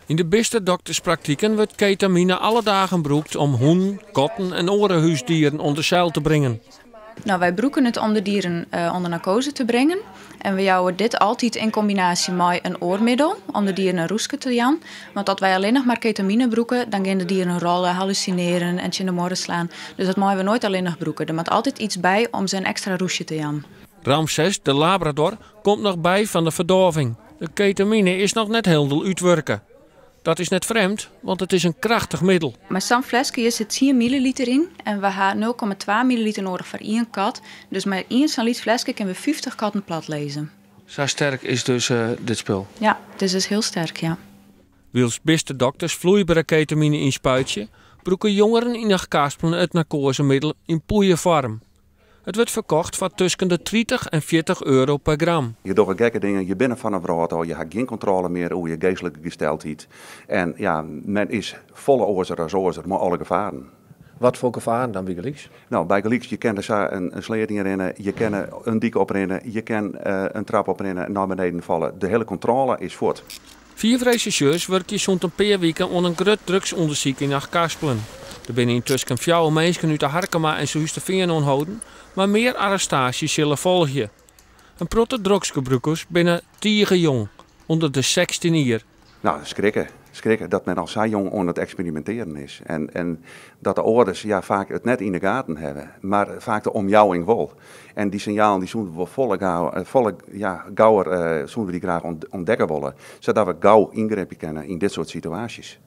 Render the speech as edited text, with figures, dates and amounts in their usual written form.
In de beste dokterspraktijken wordt ketamine alle dagen gebruikt om hoen, katten en andere huisdieren onder zeil te brengen. Nou, wij gebruiken het om de dieren onder narcose te brengen. En we houden dit altijd in combinatie met een oormiddel om de dieren een roeske te jan. Want als wij alleen nog maar ketamine gebruiken, dan gaan de dieren rollen, hallucineren en in de morren slaan. Dus dat mogen we nooit alleen nog gebruiken. Er moet altijd iets bij om ze een extra roesje te jan. Ramses, de Labrador, komt nog bij van de verdoving. De ketamine is nog net heel uitwerken. Dat is net vreemd, want het is een krachtig middel. Maar zo'n flesje zit 10 milliliter in en we hebben 0,2 milliliter nodig voor 1 kat. Dus met 1 zo'n liter flesje kunnen we 50 katten plat lezen. Zo sterk is dus dit spul? Ja, het is dus heel sterk, ja. Wils beste dokters vloeibare ketamine in spuitje, broeken jongeren in de kaaspelen het narcosemiddel in poeievorm. Het wordt verkocht voor tussen de 30 en 40 euro per gram. Je doet gekke dingen, je bent van een auto, je hebt geen controle meer over je geestelijke gesteldheid. En ja, men is volle oorzaak maar alle gevaren. Wat voor gevaren dan bij Gelieks? Nou, bij Gelieks, je kan er een sleet in rennen, je kan een dik oprennen, je kan een trap oprennen en naar beneden vallen. De hele controle is voort. 4 rechercheurs werken zo'n paar weken onder een groot drugsonderzoek in Achtkarspelen. Er zijn intussen 4 mensen uit de Harkema en Zuisterveen aanhouden, maar meer arrestaties zullen volgen. Een protte drugsgebruikers binnen 10 jong, onder de 16 jaar. Nou, schrikken dat men al zo jong aan het experimenteren is. En dat de ouders vaak het net in de gaten hebben, maar vaak de omjouwing wel. En die signalen die zullen we volle gauwer zullen we die graag ontdekken willen, zodat we gauw ingrepen kunnen in dit soort situaties.